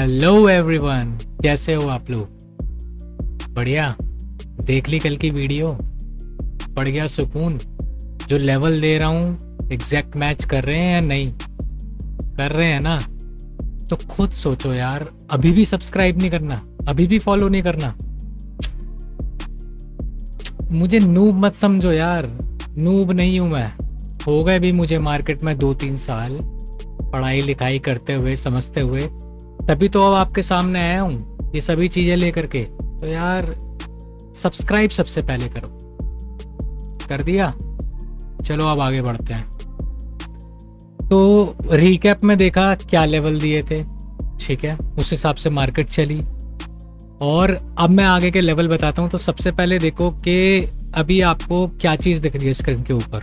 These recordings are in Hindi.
हेलो एवरीवन, कैसे हो आप लोग? बढ़िया। देख ली कल की वीडियो? पड़ गया सुकून? जो लेवल दे रहा हूँ एग्जैक्ट मैच कर रहे हैं या नहीं? कर रहे हैं ना? तो खुद सोचो यार, अभी भी सब्सक्राइब नहीं करना, अभी भी फॉलो नहीं करना। मुझे नूब मत समझो यार, नूब नहीं हूँ मैं। हो गए भी मुझे मार्केट में 2-3 साल पढ़ाई लिखाई करते हुए, समझते हुए, तभी तो अब आपके सामने आया हूँ ये सभी चीज़ें लेकर के। तो यार सब्सक्राइब सबसे पहले करो। कर दिया? चलो अब आगे बढ़ते हैं। तो रिकैप में देखा क्या लेवल दिए थे, ठीक है, उस हिसाब से मार्केट चली। और अब मैं आगे के लेवल बताता हूँ। तो सबसे पहले देखो कि अभी आपको क्या चीज़ दिख रही है स्क्रीन के ऊपर,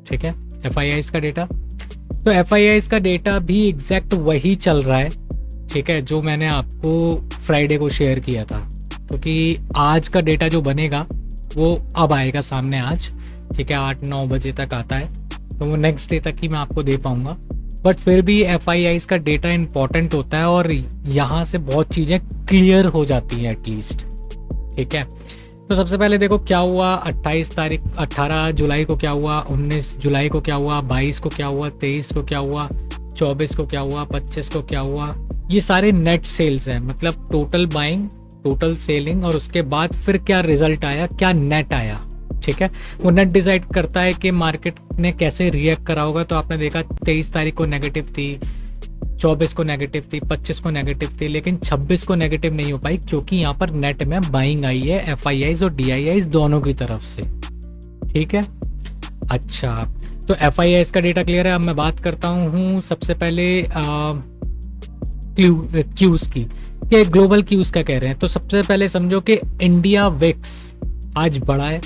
ठीक है, FIIs का डेटा। तो FIIs का डेटा भी एग्जैक्ट वही चल रहा है, ठीक है, जो मैंने आपको फ्राइडे को शेयर किया था। क्योंकि आज का डेटा जो बनेगा वो अब आएगा सामने आज, ठीक है, 8-9 बजे तक आता है, तो वो नेक्स्ट डे तक ही मैं आपको दे पाऊँगा। बट फिर भी FIIs का डेटा इंपॉर्टेंट होता है और यहाँ से बहुत चीज़ें क्लियर हो जाती हैं एटलीस्ट, ठीक है। तो सबसे पहले देखो क्या हुआ 18 जुलाई को क्या हुआ, 19 जुलाई को क्या हुआ, 22 को क्या हुआ, 23 को क्या हुआ, 24 को क्या हुआ, 25 को क्या हुआ। ये सारे नेट सेल्स हैं, मतलब टोटल बाइंग, टोटल सेलिंग, और उसके बाद फिर क्या रिजल्ट आया, क्या नेट आया, ठीक है। वो नेट डिसाइड करता है कि मार्केट ने कैसे रिएक्ट करा होगा। तो आपने देखा 23 तारीख को नेगेटिव थी, 24 को नेगेटिव थी, 25 को नेगेटिव थी, लेकिन 26 को नेगेटिव नहीं हो पाई क्योंकि यहाँ पर नेट में बाइंग आई है FIIs और DIIs दोनों की तरफ से, ठीक है। अच्छा, तो FIIs का डेटा क्लियर है। अब मैं बात करता हूँ सबसे पहले क्यूज की, कि ग्लोबल क्यूज क्या कह रहे हैं। तो सबसे पहले समझो कि इंडिया विक्स आज बढ़ा है,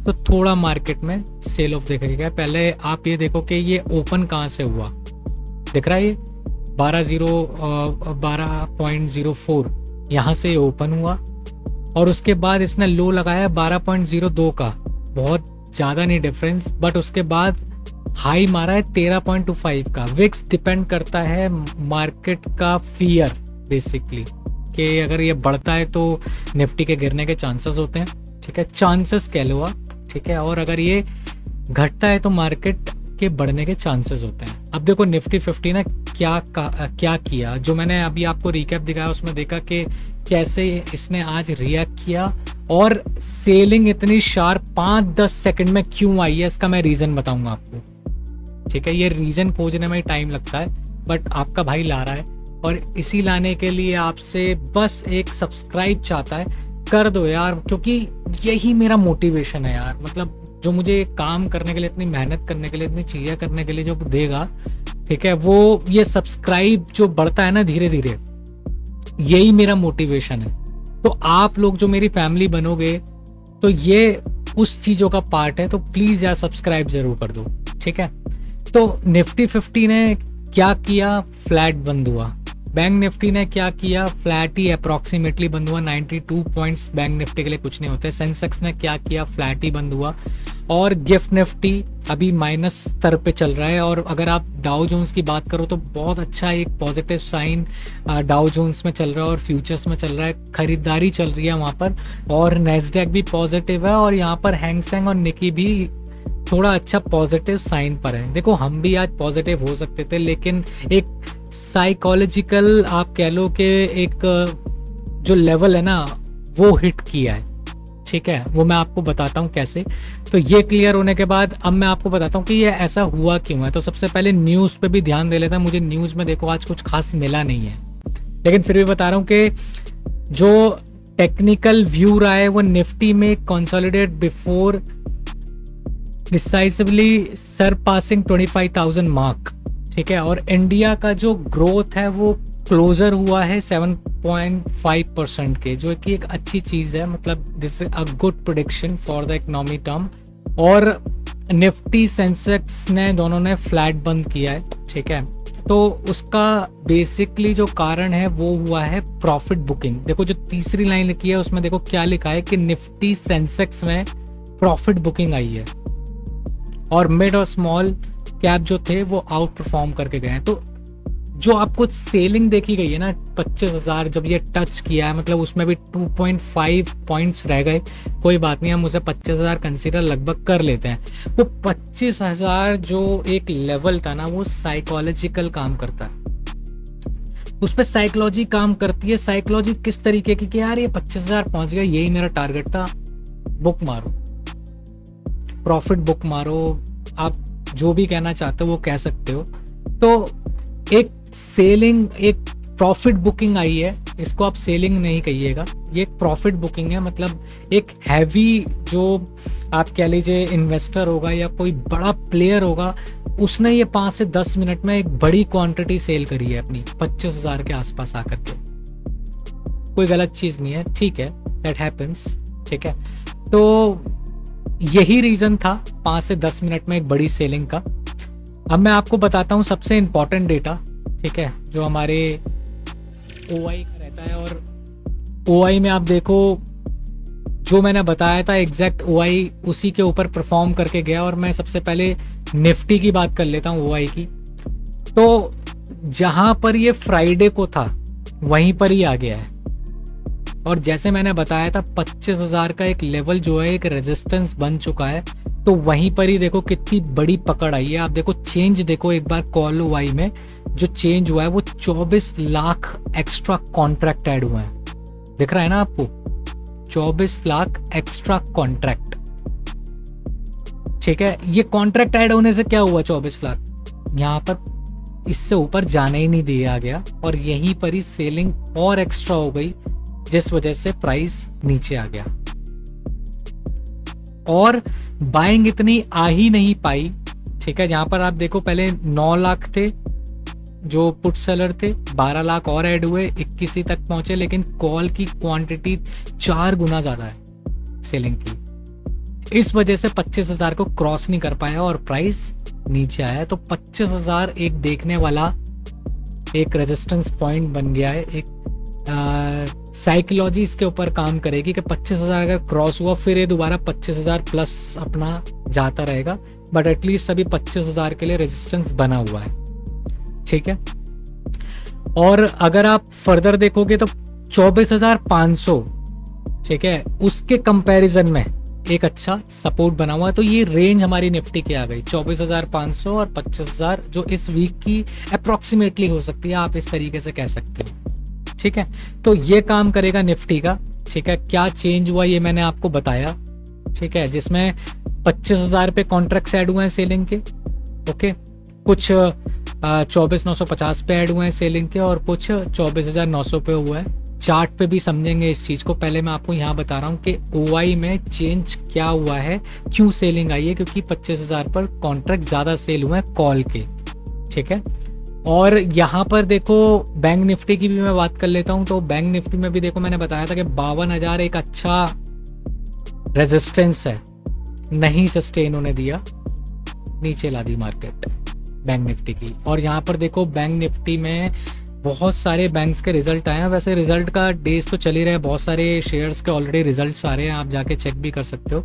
तो थोड़ा मार्केट में सेल ऑफ दिखेगा। पहले आप ये देखो कि ये ओपन कहाँ से हुआ, दिख रहा है, ये 12.04 यहाँ से ओपन हुआ, और उसके बाद इसने लो लगाया 12.02 का, बहुत ज़्यादा नहीं डिफरेंस, बट उसके बाद हाई मारा है 13.25 का। विक्स डिपेंड करता है मार्केट का फियर बेसिकली, कि अगर ये बढ़ता है तो निफ्टी के गिरने के चांसेस होते हैं, ठीक है, चांसेस कह लो आप, ठीक है, और अगर ये घटता है तो मार्केट के बढ़ने के चांसेस होते हैं। अब देखो निफ्टी 50 ने क्या किया, जो मैंने अभी आपको रिकैप दिखाया उसमें देखा कि कैसे इसने आज रिएक्ट किया, और सेलिंग इतनी शार्प 5-10 सेकंड में क्यों आई है, इसका मैं रीज़न बताऊंगा आपको, ठीक है। ये रीज़न खोजने में टाइम लगता है, बट आपका भाई ला रहा है, और इसी लाने के लिए आपसे बस एक सब्सक्राइब चाहता है, कर दो यार, क्योंकि यही मेरा मोटिवेशन है यार। मतलब जो मुझे काम करने के लिए, इतनी मेहनत करने के लिए, इतनी चीज़ें करने के लिए जो देगा, ठीक है, वो ये सब्सक्राइब जो बढ़ता है ना धीरे धीरे, यही मेरा मोटिवेशन है। तो आप लोग जो मेरी फैमिली बनोगे तो ये उस चीज़ों का पार्ट है, तो प्लीज़ यार सब्सक्राइब जरूर कर दो, ठीक है। तो निफ्टी 50 ने क्या किया, फ्लैट बंद हुआ। बैंक निफ्टी ने क्या किया, फ्लैट ही अप्रॉक्सीमेटली बंद हुआ, 92 पॉइंट्स बैंक निफ्टी के लिए कुछ नहीं होते। सेंसेक्स ने क्या किया, फ्लैट ही बंद हुआ। और गिफ्ट निफ्टी अभी माइनस स्तर पे चल रहा है। और अगर आप डाउ जोन्स की बात करो तो बहुत अच्छा एक पॉजिटिव साइन डाउ जोन्स में चल रहा है और फ्यूचर्स में चल रहा है, खरीदारी चल रही है वहाँ पर। और नेस्डैक भी पॉजिटिव है, और यहाँ पर हैंगसेंग और निकी भी थोड़ा अच्छा पॉजिटिव साइन पर है। देखो हम भी आज पॉजिटिव हो सकते थे, लेकिन एक साइकोलॉजिकल आप कह लो कि एक जो लेवल है ना वो हिट किया है, ठीक है, वो मैं आपको बताता हूँ कैसे। तो ये क्लियर होने के बाद अब मैं आपको बताता हूँ कि ये ऐसा हुआ क्यों है। तो सबसे पहले न्यूज़ पे भी ध्यान दे लेता हूँ। मुझे न्यूज़ में देखो आज कुछ खास मिला नहीं है, लेकिन फिर भी बता रहा हूँ कि जो टेक्निकल व्यू रहा है वो निफ्टी में consolidate before decisively surpassing 25,000 mark, ठीक है। और इंडिया का जो ग्रोथ है वो क्लोजर हुआ है 7.5% के, जो कि एक अच्छी चीज़ है, मतलब this is a good prediction for the economy term. और निफ्टी सेंसेक्स ने दोनों ने फ्लैट बंद किया है, ठीक है। तो उसका बेसिकली जो कारण है वो हुआ है प्रॉफिट बुकिंग। देखो जो तीसरी लाइन लिखी है उसमें देखो क्या लिखा है कि निफ्टी सेंसेक्स में प्रॉफिट बुकिंग आई है, और मिड और स्मॉल कैप जो थे वो आउट परफॉर्म करके गए हैं। तो जो आपको सेलिंग देखी गई है ना 25,000, जब ये टच किया है, मतलब उसमें भी 2.5 पॉइंट्स रह गए, कोई बात नहीं, हम उसे 25,000 कंसीडर लगभग कर लेते हैं। वो 25,000 जो एक लेवल था ना, वो साइकोलॉजिकल काम करता है, उस पर साइकोलॉजी काम करती है। साइकोलॉजी किस तरीके की कि यार ये 25,000 पहुंच गया, यही मेरा टारगेट था, बुक मारो, प्रॉफिट बुक मारो, आप जो भी कहना चाहते हो वो कह सकते हो। तो एक सेलिंग, एक प्रॉफिट बुकिंग आई है, इसको आप सेलिंग नहीं कहिएगा, ये एक प्रॉफिट बुकिंग है। मतलब एक हैवी, जो आप कह लीजिए इन्वेस्टर होगा या कोई बड़ा प्लेयर होगा, उसने ये 5 से 10 मिनट में एक बड़ी क्वांटिटी सेल करी है अपनी 25,000 के आसपास आकर के। कोई गलत चीज़ नहीं है, ठीक है, दैट हैपन्स, ठीक है। तो यही रीज़न था 5 से 10 मिनट में एक बड़ी सेलिंग का। अब मैं आपको बताता हूँ सबसे इम्पॉर्टेंट डेटा, ठीक है, जो हमारे OI का रहता है। और OI में आप देखो, जो मैंने बताया था एग्जैक्ट OI उसी के ऊपर परफॉर्म करके गया। और मैं सबसे पहले निफ्टी की बात कर लेता हूँ, OI की। तो जहाँ पर ये फ्राइडे को था वहीं पर ही आ गया है। और जैसे मैंने बताया था 25,000 का एक लेवल जो है, एक रेजिस्टेंस बन चुका है। तो वहीं पर ही देखो कितनी बड़ी पकड़ आई है। आप देखो चेंज, देखो एक बार कॉल OI में जो चेंज हुआ है वो 24 लाख एक्स्ट्रा कॉन्ट्रैक्ट ऐड हुए हैं, दिख रहा है ना आपको, 24 लाख एक्स्ट्रा कॉन्ट्रैक्ट, ठीक है। ये कॉन्ट्रैक्ट ऐड होने से क्या हुआ, 24 लाख यहाँ पर इससे ऊपर जाने ही नहीं दिया गया, और यहीं पर ही सेलिंग और एक्स्ट्रा हो गई, जिस वजह से प्राइस नीचे आ गया। और बाइंग इतनी आ ही नहीं पाई, ठीक है। जहां पर आप देखो पहले 9 लाख थे जो पुट सेलर थे, 12 लाख और ऐड हुए, 21 तक पहुंचे, लेकिन कॉल की क्वांटिटी 4 गुना ज्यादा है सेलिंग की। इस वजह से 25,000 को क्रॉस नहीं कर पाया और प्राइस नीचे आया। तो 25,000 एक देखने वाला एक रेजिस्टेंस पॉइंट बन गया है। एक साइकोलॉजी इसके ऊपर काम करेगी कि 25,000 अगर क्रॉस हुआ, फिर ये दोबारा 25,000 प्लस अपना जाता रहेगा, बट एटलीस्ट अभी 25,000 के लिए रेजिस्टेंस बना हुआ है, ठीक है। और अगर आप फर्दर देखोगे तो 24,500, ठीक है, उसके कंपैरिजन में एक अच्छा सपोर्ट बना हुआ है। तो ये रेंज हमारी निफ्टी की आ गई 24,500 और 25,000, जो इस वीक की अप्रोक्सीमेटली हो सकती है, आप इस तरीके से कह सकते हो, ठीक है। तो ये काम करेगा निफ्टी का, ठीक है। क्या चेंज हुआ ये मैंने आपको बताया, ठीक है, जिसमें 25,000 पे कॉन्ट्रैक्ट्स ऐड हुए हैं सेलिंग के, ओके, कुछ 24,950 पे ऐड हुए हैं सेलिंग के, और कुछ 24,900 पे हुआ है। चार्ट पे भी समझेंगे इस चीज़ को, पहले मैं आपको यहाँ बता रहा हूँ कि OI में चेंज क्या हुआ है, क्यों सेलिंग आई है, क्योंकि 25,000 पर कॉन्ट्रैक्ट ज़्यादा सेल हुए हैं कॉल के, ठीक है। और यहाँ पर देखो बैंक निफ्टी की भी मैं बात कर लेता हूँ। तो बैंक निफ्टी में भी देखो मैंने बताया था कि 52,000 एक अच्छा रेजिस्टेंस है, नहीं सस्टेन होने दिया, नीचे ला दी मार्केट बैंक निफ्टी की। और यहाँ पर देखो बैंक निफ्टी में बहुत सारे बैंक्स के रिजल्ट आए हैं। वैसे रिजल्ट का डेज तो चल ही रहे, बहुत सारे शेयर्स के ऑलरेडी रिजल्ट्स आ रहे हैं, आप जाके चेक भी कर सकते हो।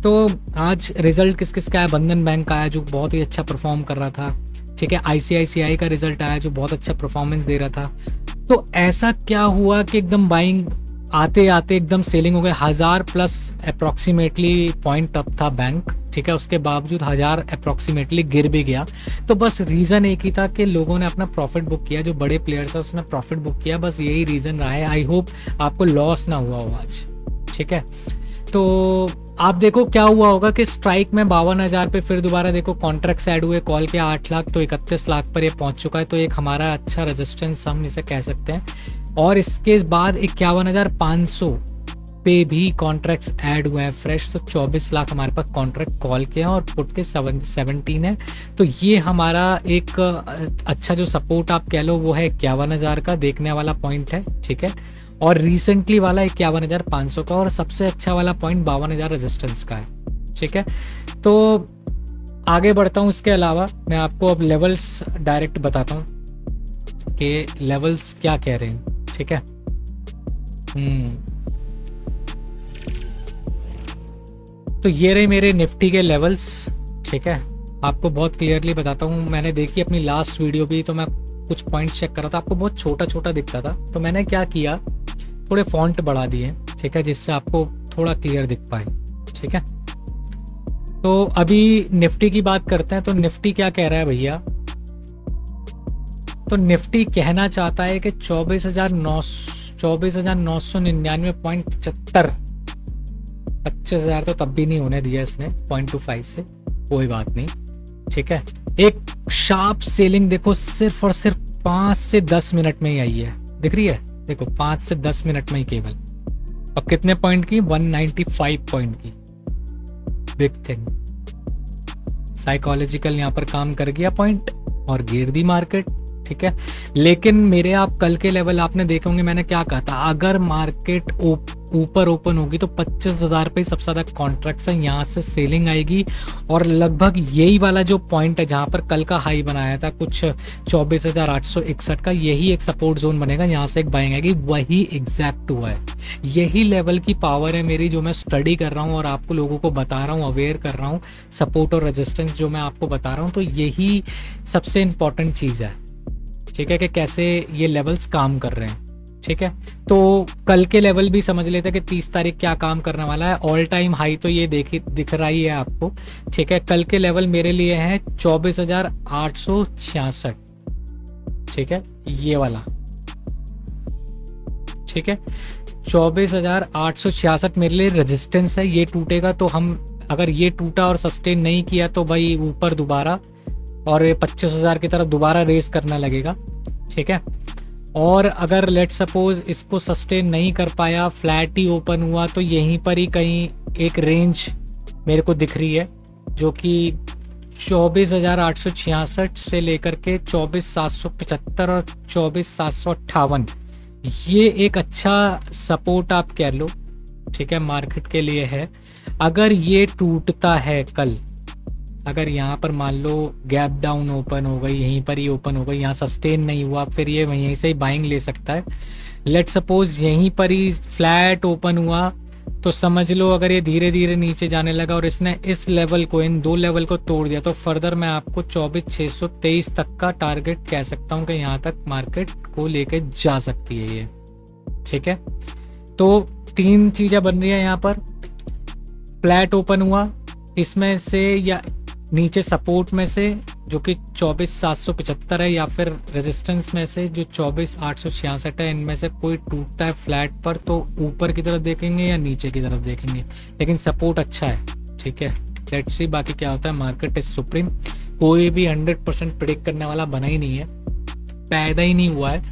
तो आज रिजल्ट किस किस का है, बंधन बैंक का आया जो बहुत ही अच्छा परफॉर्म कर रहा था, ठीक है। ICICI का रिजल्ट आया जो बहुत अच्छा परफॉर्मेंस दे रहा था। तो ऐसा क्या हुआ कि एकदम बाइंग आते आते एकदम सेलिंग हो गए, 1000 प्लस अप्रॉक्सीमेटली पॉइंट अप था बैंक, ठीक है। उसके बावजूद 1000 अप्रॉक्सीमेटली गिर भी गया। तो बस रीज़न एक ही था कि लोगों ने अपना प्रॉफिट बुक किया, जो बड़े प्लेयर्स है उसने प्रॉफिट बुक किया, बस यही रीज़न रहा है। आई होप आपको लॉस ना हुआ हो आज, ठीक है। तो आप देखो क्या हुआ होगा कि स्ट्राइक में 52,000 पे फिर दोबारा देखो कॉन्ट्रैक्ट्स ऐड हुए, कॉल के 8 लाख, तो 31 लाख पर ये पहुंच चुका है। तो एक हमारा अच्छा रेजिस्टेंस हम इसे कह सकते हैं। और इसके बाद 51,500 पे भी कॉन्ट्रैक्ट्स ऐड हुए हैं फ्रेश। तो 24 लाख हमारे पास कॉन्ट्रैक्ट कॉल के हैं और पुट के 17 है। तो ये हमारा एक अच्छा जो सपोर्ट आप कह लो वो है 51,000 का, देखने वाला पॉइंट है, ठीक है। और रिसेंटली वाला 51,500 का, और सबसे अच्छा वाला पॉइंट 52,000 रेजिस्टेंस का है, ठीक है। तो आगे बढ़ता हूँ। इसके अलावा मैं आपको अब लेवल्स डायरेक्ट बताता हूँ कि लेवल्स क्या कह रहे हैं, ठीक है। तो ये रहे मेरे निफ्टी के लेवल्स, ठीक है। आपको बहुत क्लियरली बताता हूँ, मैंने देखी अपनी लास्ट वीडियो भी, तो मैं कुछ पॉइंट्स चेक कर रहा था, आपको बहुत छोटा छोटा दिखता था, तो मैंने क्या किया, थोड़े फॉन्ट बढ़ा दिए, ठीक है, जिससे आपको थोड़ा क्लियर दिख पाए, ठीक है। तो अभी निफ्टी की बात करते हैं। तो निफ्टी क्या कह रहा है भैया, तो निफ्टी कहना चाहता है कि 24,999.75, 25,000 तो तब भी नहीं होने दिया इसने 0.25 से, कोई बात नहीं, ठीक है। एक शार्प सेलिंग देखो सिर्फ और सिर्फ 5 से 10 मिनट में ही आई है, दिख रही है, देखो 5 से 10 मिनट में ही केवल, और कितने पॉइंट की, 195 पॉइंट की, बिग थिंग। साइकोलॉजिकल यहाँ पर काम कर गया पॉइंट और गिर दी मार्केट, ठीक है। लेकिन मेरे आप कल के लेवल आपने देखे होंगे, मैंने क्या कहा था, अगर मार्केट ऊपर ओपन होगी तो 25,000 पे सबसे ज्यादा कॉन्ट्रैक्ट्स है, यहाँ से सेलिंग आएगी, और लगभग यही वाला जो पॉइंट है जहाँ पर कल का हाई बनाया था कुछ 24,861 का, यही एक सपोर्ट जोन बनेगा, यहाँ से एक बाइंग आएगी, वही एग्जैक्ट हुआ है। यही लेवल की पावर है मेरी, जो मैं स्टडी कर रहा हूँ और आपको लोगों को बता रहा हूँ, अवेयर कर रहा हूँ, सपोर्ट और रेजिस्टेंस जो मैं आपको बता रहा हूँ, तो यही सबसे इंपॉर्टेंट चीज़ है, ठीक है, कि कैसे ये लेवल्स काम कर रहे हैं, ठीक है। तो कल के लेवल भी समझ लेते हैं कि 30 तारीख क्या काम करने वाला है। ऑल टाइम हाई तो ये दिख रहा ही है आपको, ठीक है। कल के लेवल मेरे लिए है 24,866, ठीक है, ये वाला, ठीक है, 24,866 मेरे लिए रेजिस्टेंस है। ये टूटेगा तो हम, अगर ये टूटा और सस्टेन नहीं किया तो भाई ऊपर दोबारा और 25,000 की तरफ दोबारा रेस करना लगेगा, ठीक है। और अगर लेट सपोज इसको सस्टेन नहीं कर पाया, फ्लैट ही ओपन हुआ, तो यहीं पर ही कहीं एक रेंज मेरे को दिख रही है, जो कि 24,866 से लेकर के 24,775 और 24,758, ये एक अच्छा सपोर्ट आप कह लो, ठीक है, मार्केट के लिए है। अगर ये टूटता है कल, अगर यहाँ पर मान लो गैप डाउन ओपन हो गई, यहीं पर ही ओपन हो गई, यहाँ सस्टेन नहीं हुआ, फिर ये वहीं से ही बाइंग ले सकता है। लेट सपोज यहीं पर ही फ्लैट ओपन हुआ, तो समझ लो अगर ये धीरे धीरे नीचे जाने लगा और इसने इस लेवल को, इन दो लेवल को तोड़ दिया, तो फर्दर मैं आपको 24,623 तक का टारगेट कह सकता हूँ कि यहाँ तक मार्केट को लेके जा सकती है ये, ठीक है। तो 3 चीज़ें बन रही है यहाँ पर, फ्लैट ओपन हुआ इसमें से, या नीचे सपोर्ट में से जो कि 24,775 है, या फिर रेजिस्टेंस में से जो 24,866 है, इनमें से कोई टूटता है फ्लैट पर तो ऊपर की तरफ देखेंगे या नीचे की तरफ देखेंगे, लेकिन सपोर्ट अच्छा है, ठीक है। लेट्स सी बाकी क्या होता है। मार्केट इज सुप्रीम, कोई भी 100% प्रेडिक्ट करने वाला बना ही नहीं है, पैदा ही नहीं हुआ है,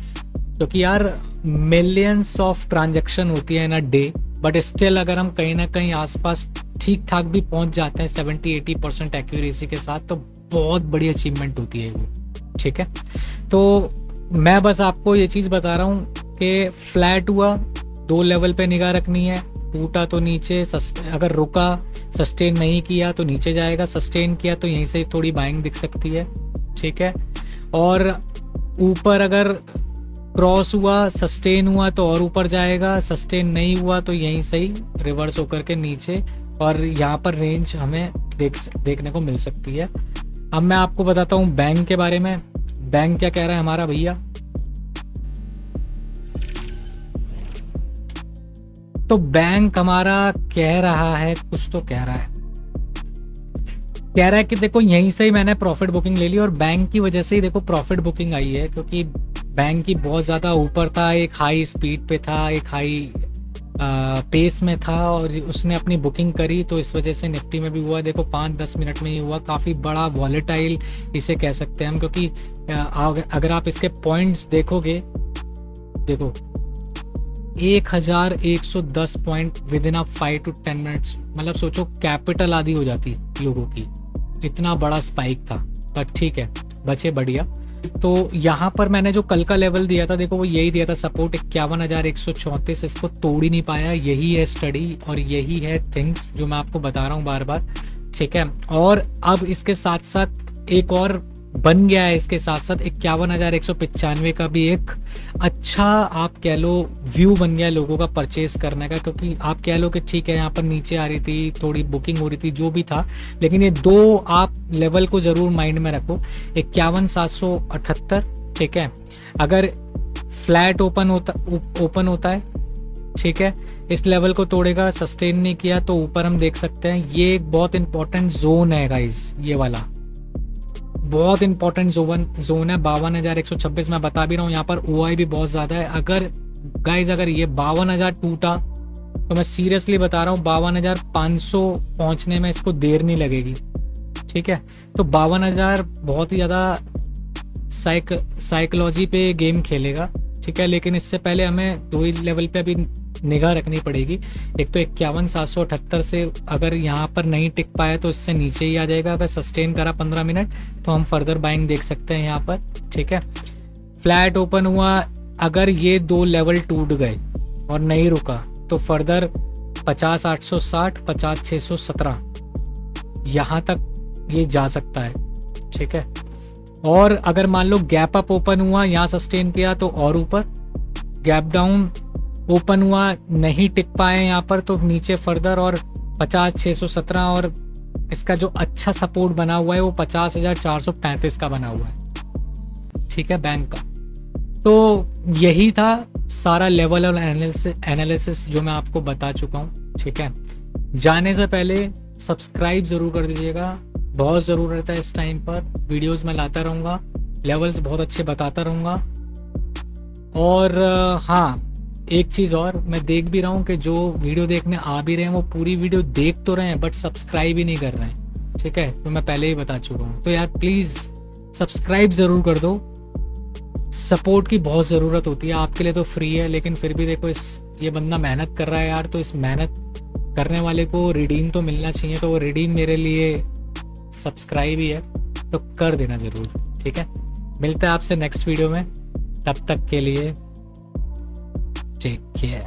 क्योंकि यार मिलियंस ऑफ ट्रांजैक्शन होती है इन अ डे, बट स्टिल अगर हम कहीं ना कहीं आसपास ठीक ठाक भी पहुंच जाते हैं 70-80% एक्यूरेसी के साथ, तो बहुत बड़ी अचीवमेंट होती है वो, ठीक है। तो मैं बस आपको ये चीज़ बता रहा हूँ कि फ्लैट हुआ, 2 लेवल पे निगाह रखनी है, टूटा तो नीचे, अगर रुका सस्टेन नहीं किया तो नीचे जाएगा, सस्टेन किया तो यहीं से थोड़ी बाइंग दिख सकती है, ठीक है। और ऊपर अगर क्रॉस हुआ, सस्टेन हुआ तो और ऊपर जाएगा, सस्टेन नहीं हुआ तो यहीं से ही रिवर्स होकर के नीचे, और यहाँ पर रेंज हमें देखने को मिल सकती है। अब मैं आपको बताता हूँ बैंक के बारे में। बैंक क्या कह रहा है हमारा भैया, तो बैंक हमारा कह रहा है, कुछ तो कह रहा है कि देखो यहीं से ही मैंने प्रॉफिट बुकिंग ले ली, और बैंक की वजह से ही देखो प्रॉफिट बुकिंग आई है, क्योंकि बैंक की बहुत ज़्यादा ऊपर था, एक हाई स्पीड पे था, एक हाई पेस में था, और उसने अपनी बुकिंग करी, तो इस वजह से निफ्टी में भी हुआ। देखो 5-10 मिनट में ही हुआ, काफ़ी बड़ा वॉलेटाइल इसे कह सकते हैं हम, क्योंकि अगर आप इसके पॉइंट्स देखोगे, देखो 1,110 point with in 5 to 10 minutes, मतलब सोचो कैपिटल आदि हो जाती लोगों की, इतना बड़ा स्पाइक था, पर ठीक है, बचे बढ़िया। तो यहाँ पर मैंने जो कल का लेवल दिया था, देखो वो यही दिया था सपोर्ट 51,134, इसको तोड़ ही नहीं पाया। यही है स्टडी और यही है थिंग्स जो मैं आपको बता रहा हूँ बार बार, ठीक है। और अब इसके साथ साथ एक और बन गया है। इसके साथ साथ 51,195 का भी एक अच्छा आप कह लो व्यू बन गया लोगों का परचेस करने का, क्योंकि आप कह लो कि ठीक है यहाँ पर नीचे आ रही थी, थोड़ी बुकिंग हो रही थी, जो भी था, लेकिन ये दो आप लेवल को ज़रूर माइंड में रखो। 51,778, ठीक है, अगर फ्लैट ओपन होता है, ठीक है, इस लेवल को तोड़ेगा, सस्टेन नहीं किया तो ऊपर हम देख सकते हैं ये एक बहुत इंपॉर्टेंट जोन है गाइस, ये वाला बहुत इंपॉर्टेंट जोन है 52,126। मैं बता भी रहा हूँ यहाँ पर OI भी बहुत ज़्यादा है। अगर गाइस अगर ये 52,000 टूटा तो मैं सीरियसली बता रहा हूँ 52,500 पहुँचने में इसको देर नहीं लगेगी, ठीक है। तो 52,000 बहुत ही ज़्यादा साइकोलॉजी पे गेम खेलेगा, ठीक है, लेकिन इससे पहले हमें दो ही लेवल पे अभी निगाह रखनी पड़ेगी। एक तो 51,778 से अगर यहाँ पर नहीं टिक पाया तो इससे नीचे ही आ जाएगा। अगर सस्टेन करा 15 मिनट तो हम फर्दर बाइंग देख सकते हैं यहाँ पर, ठीक है। फ्लैट ओपन हुआ, अगर ये दो लेवल टूट गए और नहीं रुका तो फर्दर 50,860, 50,617 यहाँ तक ये जा सकता है, ठीक है। और अगर मान लो गैप अप ओपन हुआ, यहाँ सस्टेन किया तो और ऊपर, गैप डाउन ओपन हुआ, नहीं टिक पाए यहाँ पर तो नीचे फर्दर और 50,617, और इसका जो अच्छा सपोर्ट बना हुआ है वो 50,435 का बना हुआ है, ठीक है, बैंक का। तो यही था सारा लेवल और एनालिसिस जो मैं आपको बता चुका हूँ, ठीक है। जाने से पहले सब्सक्राइब ज़रूर कर दीजिएगा, बहुत ज़रूरत है इस टाइम पर। वीडियोस मैं लाता रहूँगा, लेवल्स बहुत अच्छे बताता रहूँगा। और हाँ, एक चीज़ और मैं देख भी रहा हूँ कि जो वीडियो देखने आ भी रहे हैं वो पूरी वीडियो देख तो रहे हैं बट सब्सक्राइब ही नहीं कर रहे हैं, ठीक है, तो मैं पहले ही बता चुका हूँ। तो यार प्लीज़ सब्सक्राइब ज़रूर कर दो, सपोर्ट की बहुत ज़रूरत होती है। आपके लिए तो फ्री है, लेकिन फिर भी देखो ये बंदा मेहनत कर रहा है यार, तो इस मेहनत करने वाले को रिडीम तो मिलना चाहिए। तो वो रिडीम मेरे लिए सब्सक्राइब ही है, तो कर देना ज़रूर, ठीक है। मिलते हैं आपसे नेक्स्ट वीडियो में, तब तक के लिए टेक केयर।